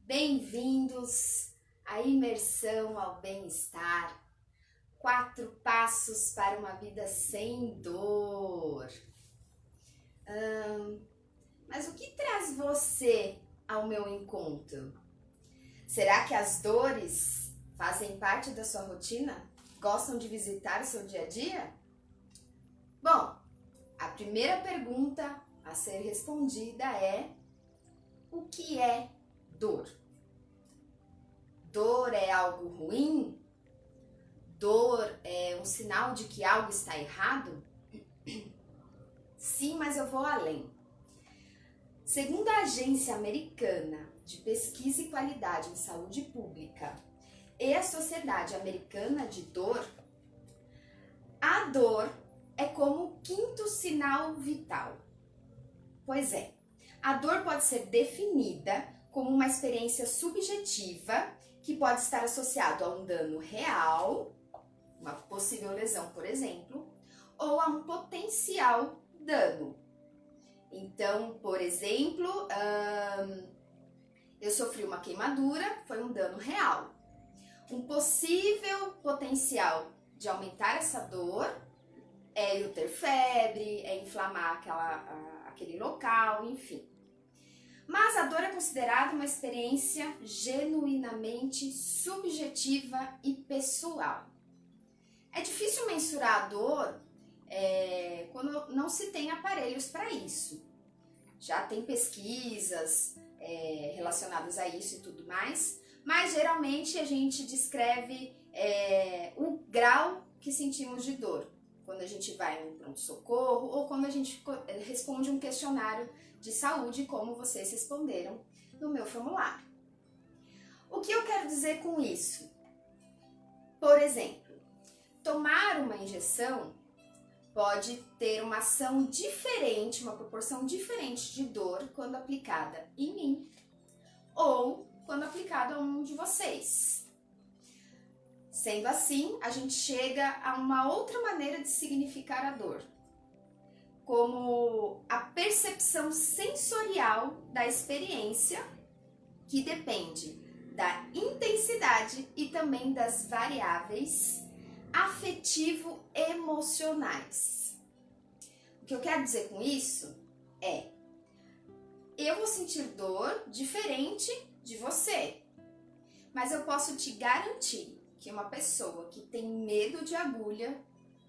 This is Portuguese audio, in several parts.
Bem-vindos à imersão ao bem-estar. 4 passos para uma vida sem dor. Mas o que traz você ao meu encontro? Será que as dores fazem parte da sua rotina? Gostam de visitar o seu dia a dia? Bom, a primeira pergunta a ser respondida é: o que é dor? Dor é algo ruim? Dor é um sinal de que algo está errado? Sim, mas eu vou além. Segundo a Agência Americana de Pesquisa e Qualidade em Saúde Pública e a Sociedade Americana de Dor, a dor é como o 5º sinal vital. Pois é, a dor pode ser definida como uma experiência subjetiva que pode estar associado a um dano real, uma possível lesão, por exemplo, ou a um potencial dano. Então, por exemplo, eu sofri uma queimadura, foi um dano real. Um possível potencial de aumentar essa dor é eu ter febre, é inflamar aquele local, enfim. Mas a dor é considerada uma experiência genuinamente subjetiva e pessoal. É difícil mensurar a dor quando não se tem aparelhos para isso. Já tem pesquisas relacionadas a isso e tudo mais, mas geralmente a gente descreve o grau que sentimos de dor quando a gente vai no pronto-socorro ou quando a gente responde um questionário de saúde, como vocês responderam no meu formulário. O que eu quero dizer com isso? Por exemplo, tomar uma injeção pode ter uma ação diferente, uma proporção diferente de dor quando aplicada em mim ou quando aplicada a um de vocês. Sendo assim, a gente chega a uma outra maneira de significar a dor, como a percepção sensorial da experiência, que depende da intensidade e também das variáveis afetivo-emocionais. O que eu quero dizer com isso é: eu vou sentir dor diferente de você, mas eu posso te garantir que uma pessoa que tem medo de agulha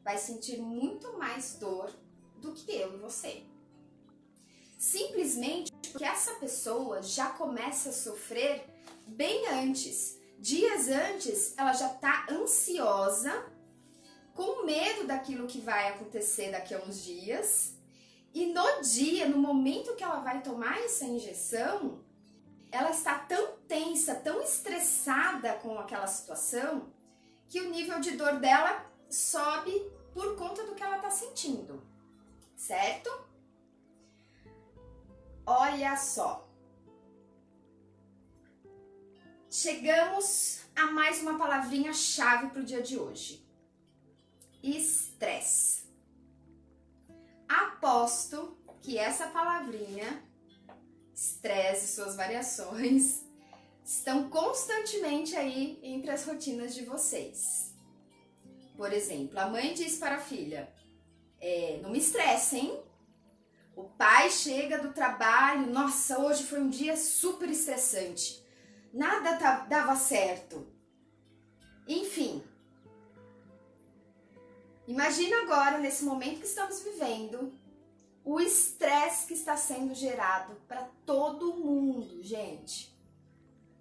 vai sentir muito mais dor do que eu e você. Simplesmente porque essa pessoa já começa a sofrer bem antes. Dias antes, ela já está ansiosa, com medo daquilo que vai acontecer daqui a uns dias. E no dia, no momento que ela vai tomar essa injeção, ela está tão tensa, tão estressada com aquela situação, que o nível de dor dela sobe por conta do que ela está sentindo, certo? Olha só. Chegamos a mais uma palavrinha-chave para o dia de hoje. Estresse. Aposto que essa palavrinha, estresse e suas variações, estão constantemente aí entre as rotinas de vocês. Por exemplo, a mãe diz para a filha: não me estresse, hein? O pai chega do trabalho: nossa, hoje foi um dia super estressante, nada dava certo. Enfim, imagina agora, nesse momento que estamos vivendo, o estresse que está sendo gerado para todo mundo, gente.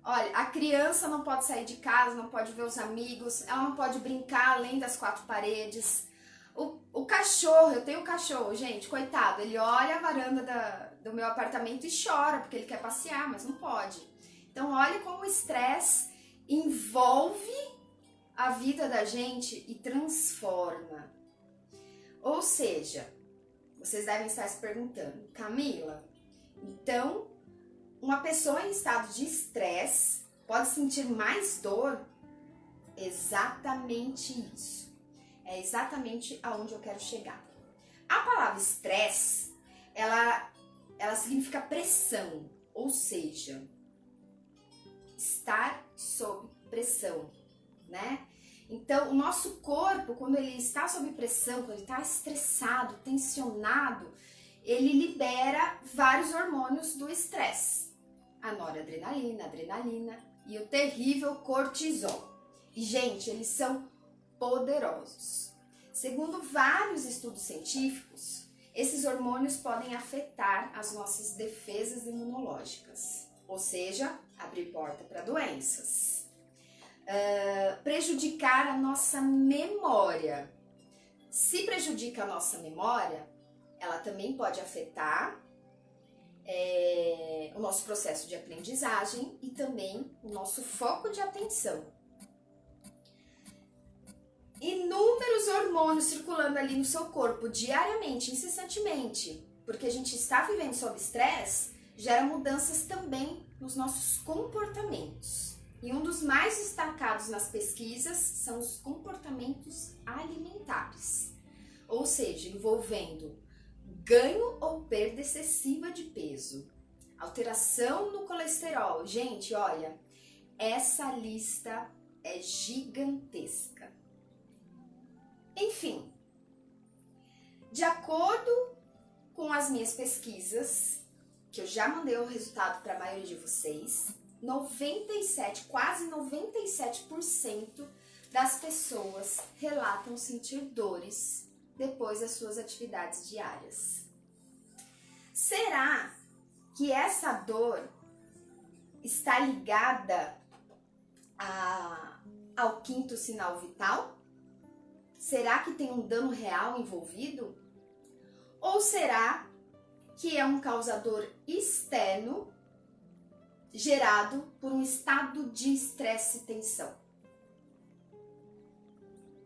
Olha, a criança não pode sair de casa, não pode ver os amigos, ela não pode brincar além das 4 paredes. O cachorro, eu tenho um cachorro, gente, coitado, ele olha a varanda do meu apartamento e chora porque ele quer passear, mas não pode. Então, olha como o estresse envolve a vida da gente e transforma. Ou seja, vocês devem estar se perguntando: Camila, então uma pessoa em estado de estresse pode sentir mais dor? Exatamente isso. É exatamente aonde eu quero chegar. A palavra estresse, ela significa pressão, ou seja, estar sob pressão, né? Então, o nosso corpo, quando ele está sob pressão, quando ele está estressado, tensionado, ele libera vários hormônios do estresse. A noradrenalina, a adrenalina e o terrível cortisol. E, gente, eles são poderosos. Segundo vários estudos científicos, esses hormônios podem afetar as nossas defesas imunológicas, ou seja, abrir porta para doenças. Prejudicar a nossa memória. Se prejudica a nossa memória, ela também pode afetar o nosso processo de aprendizagem e também o nosso foco de atenção. Inúmeros hormônios circulando ali no seu corpo diariamente, incessantemente, porque a gente está vivendo sob estresse, gera mudanças também nos nossos comportamentos. E um dos mais destacados nas pesquisas são os comportamentos alimentares, ou seja, envolvendo ganho ou perda excessiva de peso, alteração no colesterol. Gente, olha, essa lista é gigantesca. Enfim, de acordo com as minhas pesquisas, que eu já mandei o resultado para a maioria de vocês, 97, quase 97% das pessoas relatam sentir dores depois das suas atividades diárias. Será que essa dor está ligada ao quinto sinal vital? Será que tem um dano real envolvido? Ou será que é um causador externo gerado por um estado de estresse e tensão?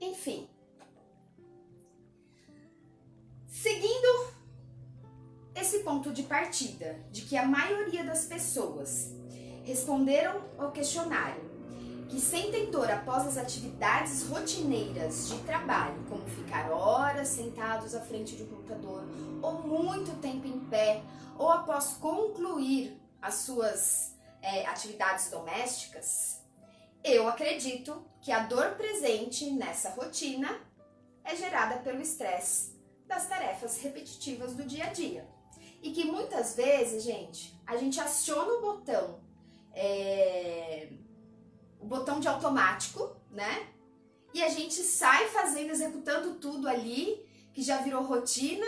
Enfim, seguindo esse ponto de partida de que a maioria das pessoas responderam ao questionário que sentem dor após as atividades rotineiras de trabalho, como ficar horas sentados à frente de um computador, ou muito tempo em pé, ou após concluir as suas atividades domésticas, eu acredito que a dor presente nessa rotina é gerada pelo estresse das tarefas repetitivas do dia a dia. E que muitas vezes, gente, a gente aciona o botão de automático, né? E a gente sai fazendo, executando tudo ali, que já virou rotina,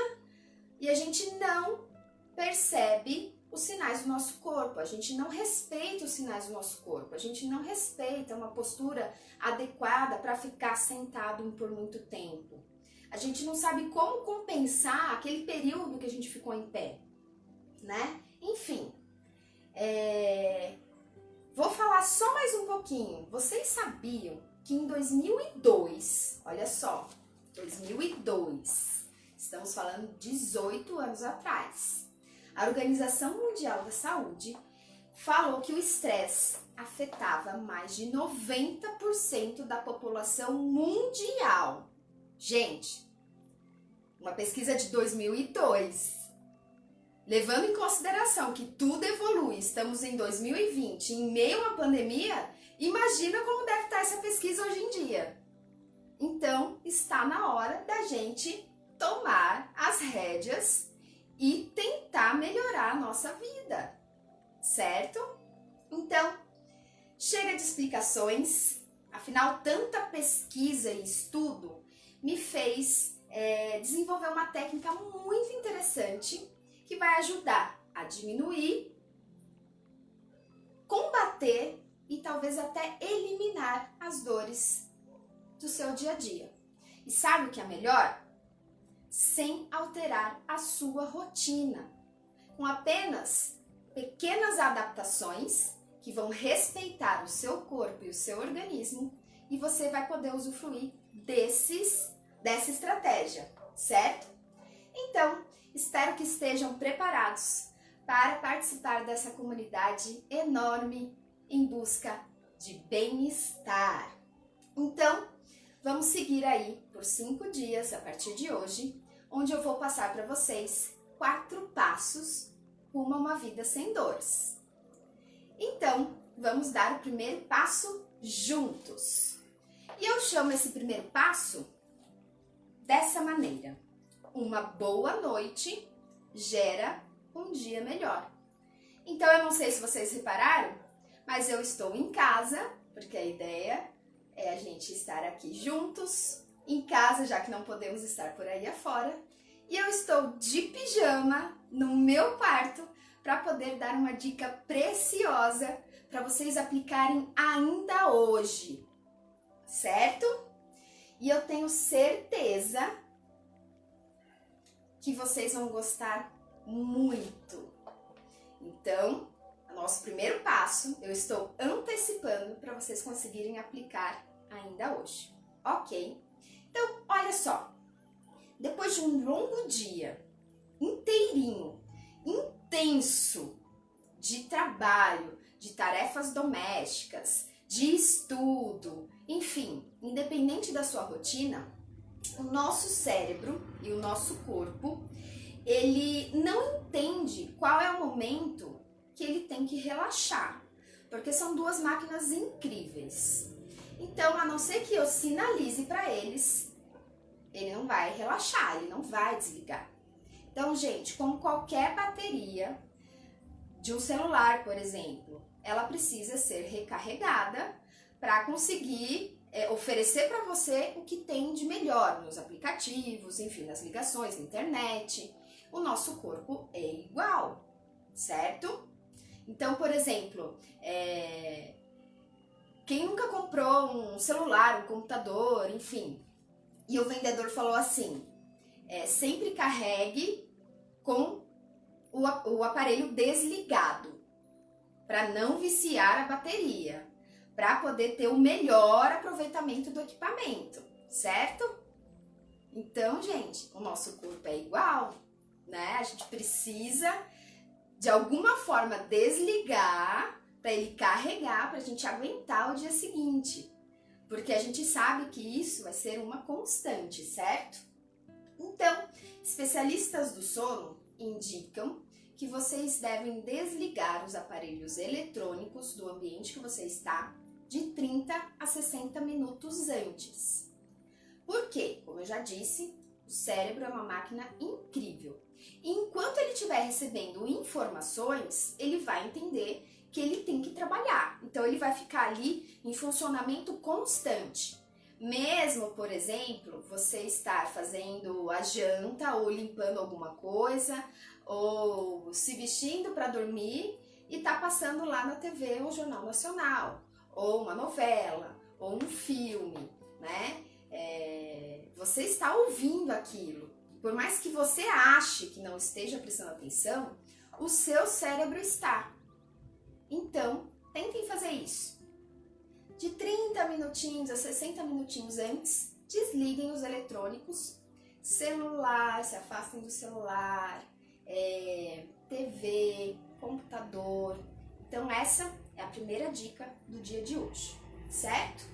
e a gente não percebe os sinais do nosso corpo, a gente não respeita os sinais do nosso corpo, a gente não respeita uma postura adequada para ficar sentado por muito tempo. A gente não sabe como compensar aquele período que a gente ficou em pé, né? Enfim, vou falar só mais um pouquinho. Vocês sabiam que em 2002, olha só, 2002, estamos falando 18 anos atrás, a Organização Mundial da Saúde falou que o estresse afetava mais de 90% da população mundial. Gente, uma pesquisa de 2002. Levando em consideração que tudo evolui, estamos em 2020, em meio a uma pandemia, imagina como deve estar essa pesquisa hoje em dia. Então, está na hora da gente tomar as rédeas e tentar melhorar a nossa vida, certo? Então, chega de explicações, afinal, tanta pesquisa e estudo me fez desenvolver uma técnica muito interessante que vai ajudar a diminuir, combater e talvez até eliminar as dores do seu dia a dia. E sabe o que é melhor? Sem alterar a sua rotina, com apenas pequenas adaptações que vão respeitar o seu corpo e o seu organismo, e você vai poder usufruir dessa estratégia, certo? Então, espero que estejam preparados para participar dessa comunidade enorme em busca de bem-estar. Então, vamos seguir aí por 5 dias a partir de hoje, onde eu vou passar para vocês 4 passos rumo a uma vida sem dores. Então, vamos dar o primeiro passo juntos. E eu chamo esse primeiro passo dessa maneira: uma boa noite gera um dia melhor. Então eu não sei se vocês repararam, mas eu estou em casa, porque a ideia é a gente estar aqui juntos, em casa, já que não podemos estar por aí afora. E eu estou de pijama no meu quarto para poder dar uma dica preciosa para vocês aplicarem ainda hoje, certo? E eu tenho certeza que vocês vão gostar muito. Então, o nosso primeiro passo, eu estou antecipando para vocês conseguirem aplicar ainda hoje, ok? Então, olha só, depois de um longo dia inteirinho, intenso, de trabalho, de tarefas domésticas, de estudo, enfim, independente da sua rotina, o nosso cérebro e o nosso corpo, ele não entende qual é o momento que ele tem que relaxar, porque são duas máquinas incríveis. Então, a não ser que eu sinalize para eles, ele não vai relaxar, ele não vai desligar. Então, gente, como qualquer bateria de um celular, por exemplo, ela precisa ser recarregada para conseguir oferecer para você o que tem de melhor nos aplicativos, enfim, nas ligações, na internet. O nosso corpo é igual, certo? Então, por exemplo, quem nunca comprou um celular, um computador, enfim, e o vendedor falou assim, sempre carregue com o aparelho desligado, para não viciar a bateria, para poder ter o melhor aproveitamento do equipamento, certo? Então, gente, o nosso corpo é igual, né? A gente precisa, de alguma forma, desligar para ele carregar, para a gente aguentar o dia seguinte. Porque a gente sabe que isso vai ser uma constante, certo? Então, especialistas do sono indicam que vocês devem desligar os aparelhos eletrônicos do ambiente que você está de 30 a 60 minutos antes. Por quê? Como eu já disse, o cérebro é uma máquina incrível. E enquanto ele estiver recebendo informações, ele vai entender que ele tem que trabalhar. Então ele vai ficar ali em funcionamento constante. Mesmo, por exemplo, você estar fazendo a janta ou limpando alguma coisa, ou se vestindo para dormir e tá passando lá na TV o Jornal Nacional, ou uma novela, ou um filme, né? Você está ouvindo aquilo. Por mais que você ache que não esteja prestando atenção, o seu cérebro está. Então, tentem fazer isso. De 30 minutinhos a 60 minutinhos antes, desliguem os eletrônicos, celular, se afastem do celular, TV, computador. Então essa é a primeira dica do dia de hoje, certo?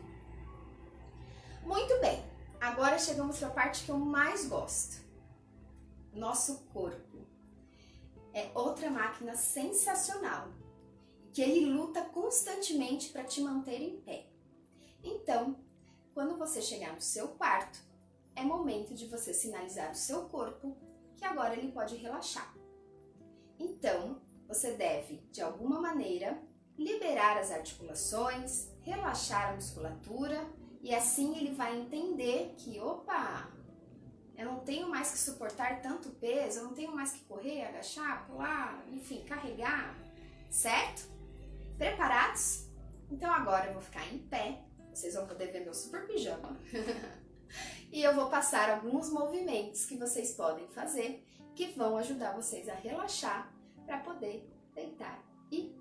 Muito bem, agora chegamos para a parte que eu mais gosto. Nosso corpo é outra máquina sensacional, que ele luta constantemente para te manter em pé. Então, quando você chegar no seu quarto, é momento de você sinalizar o seu corpo que agora ele pode relaxar. Então, você deve, de alguma maneira, liberar as articulações, relaxar a musculatura e assim ele vai entender que, opa, eu não tenho mais que suportar tanto peso, eu não tenho mais que correr, agachar, pular, enfim, carregar, certo? Preparados? Então agora eu vou ficar em pé, vocês vão poder ver meu super pijama. E eu vou passar alguns movimentos que vocês podem fazer que vão ajudar vocês a relaxar para poder deitar e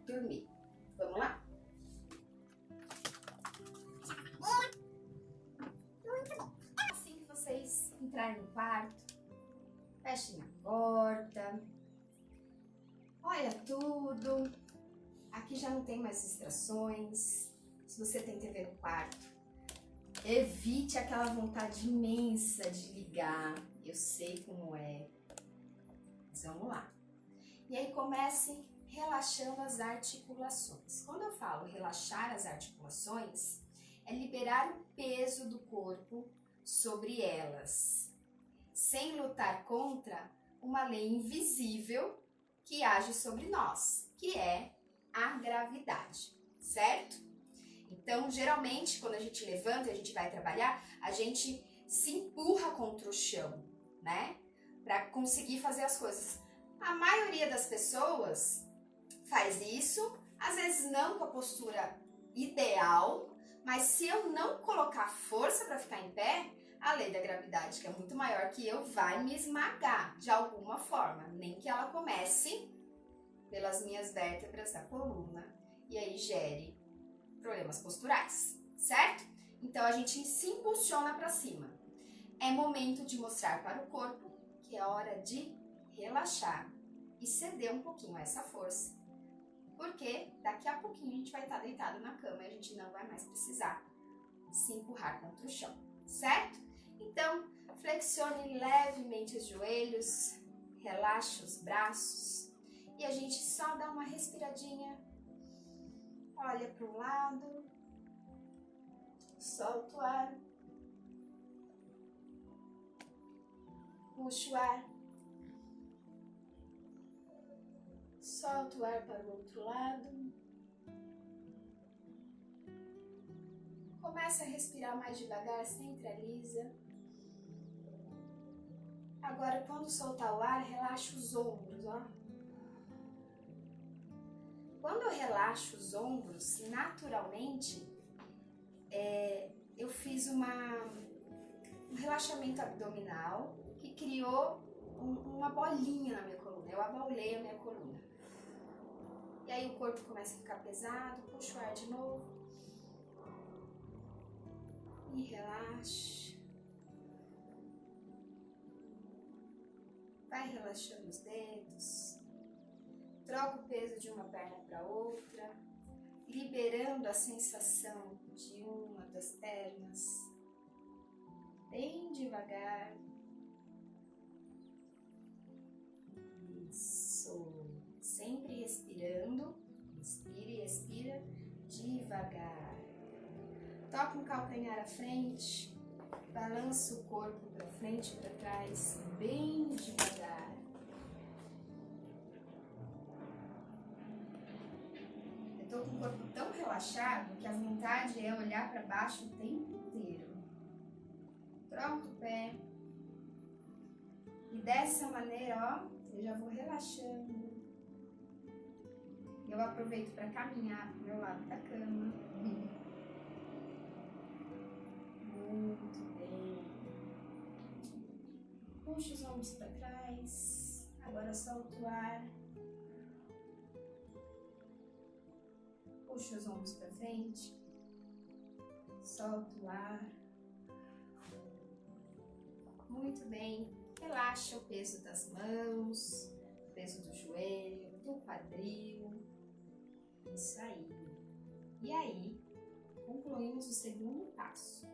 dormir. Vamos lá? Assim que vocês entrarem no quarto, fechem a porta, olha tudo. Aqui já não tem mais distrações. Se você tem TV no quarto, evite aquela vontade imensa de ligar. Eu sei como é. Mas vamos lá. E aí comece relaxando as articulações. Quando eu falo relaxar as articulações, é liberar o peso do corpo sobre elas, sem lutar contra uma lei invisível que age sobre nós, que é a gravidade, certo? Então, geralmente, quando a gente levanta e a gente vai trabalhar, a gente se empurra contra o chão, né? Para conseguir fazer as coisas. A maioria das pessoas faz isso, às vezes não com a postura ideal, mas se eu não colocar força para ficar em pé, a lei da gravidade, que é muito maior que eu, vai me esmagar de alguma forma, nem que ela comece pelas minhas vértebras da coluna e aí gere problemas posturais, certo? Então a gente se impulsiona para cima. É momento de mostrar para o corpo que é hora de relaxar e ceder um pouquinho a essa força, porque daqui a pouquinho a gente vai estar deitado na cama e a gente não vai mais precisar se empurrar contra o chão, certo? Então, flexione levemente os joelhos, relaxe os braços e a gente só dá uma respiradinha, olha para um lado, solta o ar, puxa o ar, solta o ar para o outro lado. Começa a respirar mais devagar, centraliza. Agora, quando soltar o ar, relaxa os ombros, ó. Quando eu relaxo os ombros, naturalmente, eu fiz um relaxamento abdominal que criou uma bolinha na minha coluna. Eu abaulei a minha coluna. E aí o corpo começa a ficar pesado, puxa o ar de novo. E relaxa. Vai relaxando os dedos. Troca o peso de uma perna para outra, liberando a sensação de uma das pernas. Bem devagar. Isso. Sempre respirando. Inspira e expira devagar. Toca um calcanhar à frente. Balança o corpo para frente e para trás, bem devagar. Eu estou com o corpo tão relaxado que a vontade é olhar para baixo o tempo inteiro. Troca o pé. E dessa maneira, ó, eu já vou relaxando. Eu aproveito para caminhar pro meu lado da cama. Muito bem. Puxa os ombros para trás. Agora solta o ar. Puxa os ombros para frente. Solta o ar. Muito bem. Relaxa o peso das mãos, o peso do joelho, do quadril. Isso aí. E aí, concluímos o segundo passo.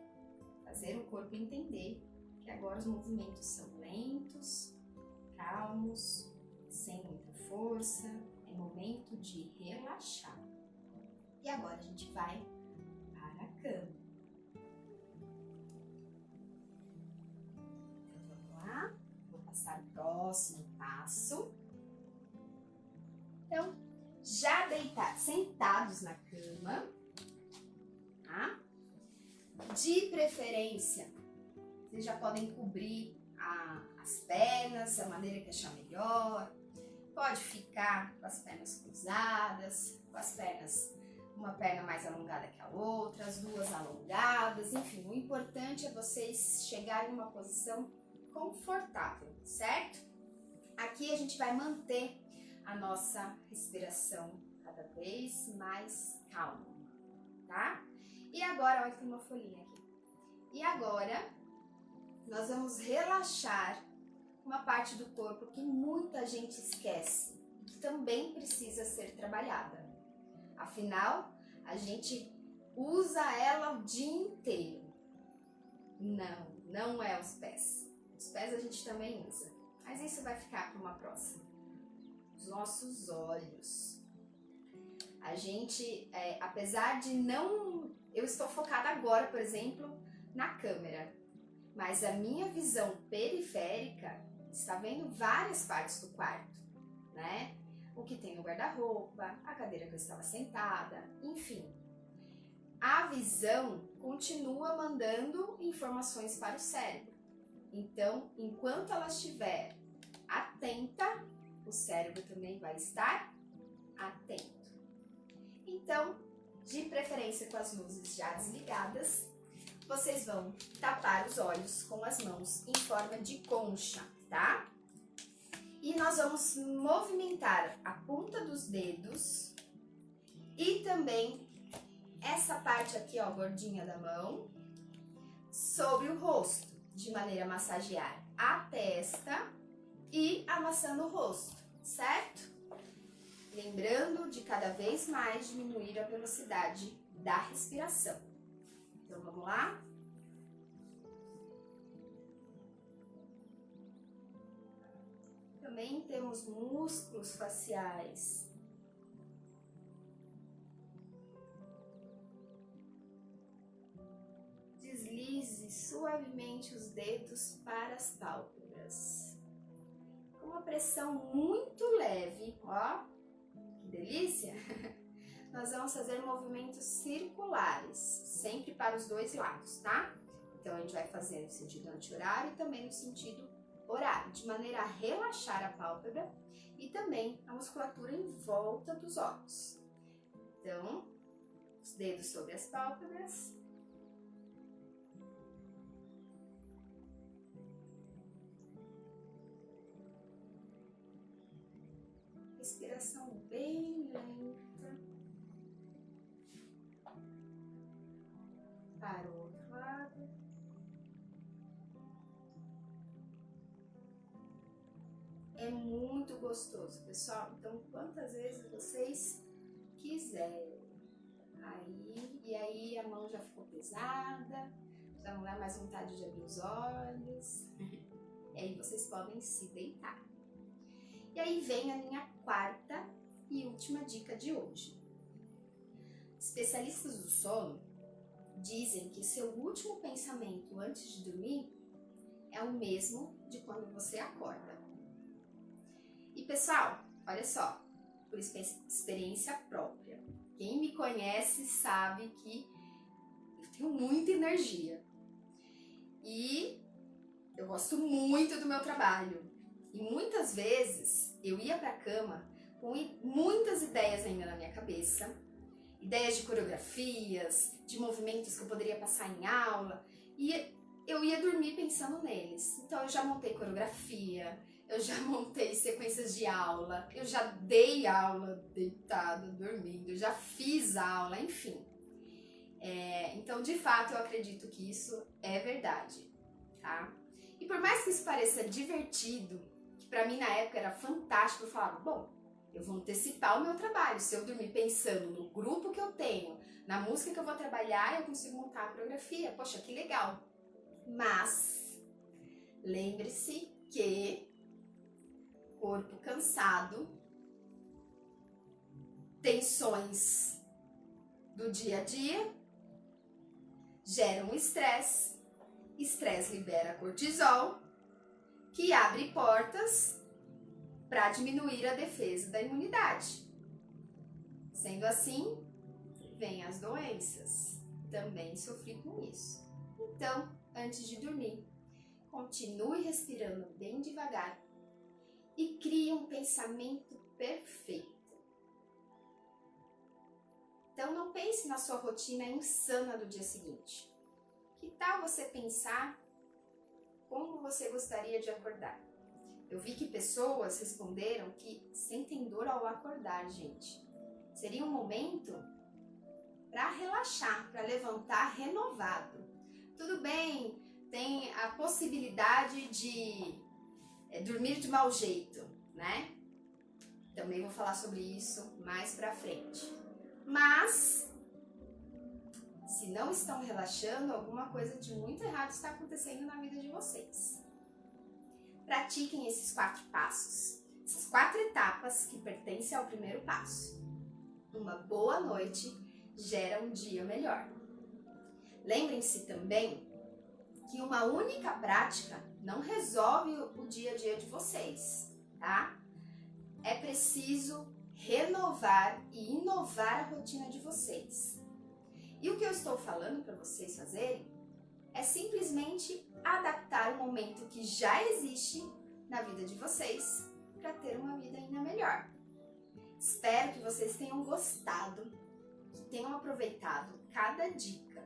Fazer o corpo entender que agora os movimentos são lentos, calmos, sem muita força. É momento de relaxar. E agora a gente vai para a cama. Então vamos lá. Vou passar o próximo passo. Então, já sentados na cama, tá? De preferência, vocês já podem cobrir as pernas da maneira que achar melhor. Pode ficar com as pernas cruzadas, com as pernas, uma perna mais alongada que a outra, as duas alongadas, enfim. O importante é vocês chegarem em uma posição confortável, certo? Aqui a gente vai manter a nossa respiração cada vez mais calma, tá? E agora, olha, tem uma folhinha aqui. E agora, nós vamos relaxar uma parte do corpo que muita gente esquece e que também precisa ser trabalhada. Afinal, a gente usa ela o dia inteiro. Não é os pés. Os pés a gente também usa, mas isso vai ficar para uma próxima. os nossos olhos. A gente, apesar de não... Eu estou focada agora, por exemplo, na câmera, mas a minha visão periférica está vendo várias partes do quarto, né? O que tem no guarda-roupa, a cadeira que eu estava sentada, enfim. A visão continua mandando informações para o cérebro. Então, enquanto ela estiver atenta, o cérebro também vai estar atento. Então, de preferência com as luzes já desligadas, vocês vão tapar os olhos com as mãos em forma de concha, tá? E nós vamos movimentar a ponta dos dedos e também essa parte aqui, ó, gordinha da mão, sobre o rosto, de maneira a massagear a testa e amassando o rosto, certo? Lembrando de cada vez mais diminuir a velocidade da respiração. Então vamos lá? Também temos músculos faciais. Deslize suavemente os dedos para as pálpebras. Com uma pressão muito leve, ó. Que delícia! Nós vamos fazer movimentos circulares, sempre para os dois lados, tá? Então, a gente vai fazer no sentido anti-horário e também no sentido horário, de maneira a relaxar a pálpebra e também a musculatura em volta dos olhos. Então, os dedos sobre as pálpebras. Respiração bem lenta. Para o outro lado. É muito gostoso, pessoal. Então, quantas vezes vocês quiserem. Aí a mão já ficou pesada, já não dá mais vontade de abrir os olhos. E aí vocês podem se deitar. E aí vem a minha quarta e última dica de hoje. Especialistas do sono dizem que seu último pensamento antes de dormir é o mesmo de quando você acorda. E pessoal, olha só, por experiência própria, quem me conhece sabe que eu tenho muita energia e eu gosto muito do meu trabalho. E muitas vezes eu ia para a cama com muitas ideias ainda na minha cabeça, ideias de coreografias, de movimentos que eu poderia passar em aula, e eu ia dormir pensando neles. Então eu já montei coreografia, eu já montei sequências de aula, eu já dei aula deitada, dormindo, eu já fiz aula, enfim. Então, de fato, eu acredito que isso é verdade, tá? E por mais que isso pareça divertido, que pra mim na época era fantástico, eu falava, bom, eu vou antecipar o meu trabalho. Se eu dormir pensando no grupo que eu tenho, na música que eu vou trabalhar, eu consigo montar a coreografia. Poxa, que legal! Mas lembre-se que corpo cansado, tensões do dia a dia geram estresse, estresse libera cortisol, que abre portas para diminuir a defesa da imunidade. Sendo assim, vêm as doenças. Também sofri com isso. Então, antes de dormir, continue respirando bem devagar e crie um pensamento perfeito. Então, não pense na sua rotina insana do dia seguinte. Que tal você pensar como você gostaria de acordar? Eu vi que pessoas responderam que sentem dor ao acordar, gente. Seria um momento para relaxar, para levantar renovado. Tudo bem, tem a possibilidade de dormir de mau jeito, né? Também vou falar sobre isso mais pra frente. Mas, se não estão relaxando, alguma coisa de muito errado está acontecendo na vida de vocês. Pratiquem esses 4 passos. Essas 4 etapas que pertencem ao primeiro passo. Uma boa noite gera um dia melhor. Lembrem-se também que uma única prática não resolve o dia a dia de vocês, tá? É preciso renovar e inovar a rotina de vocês. E o que eu estou falando para vocês fazerem é simplesmente adaptar o momento que já existe na vida de vocês para ter uma vida ainda melhor. Espero que vocês tenham gostado, que tenham aproveitado cada dica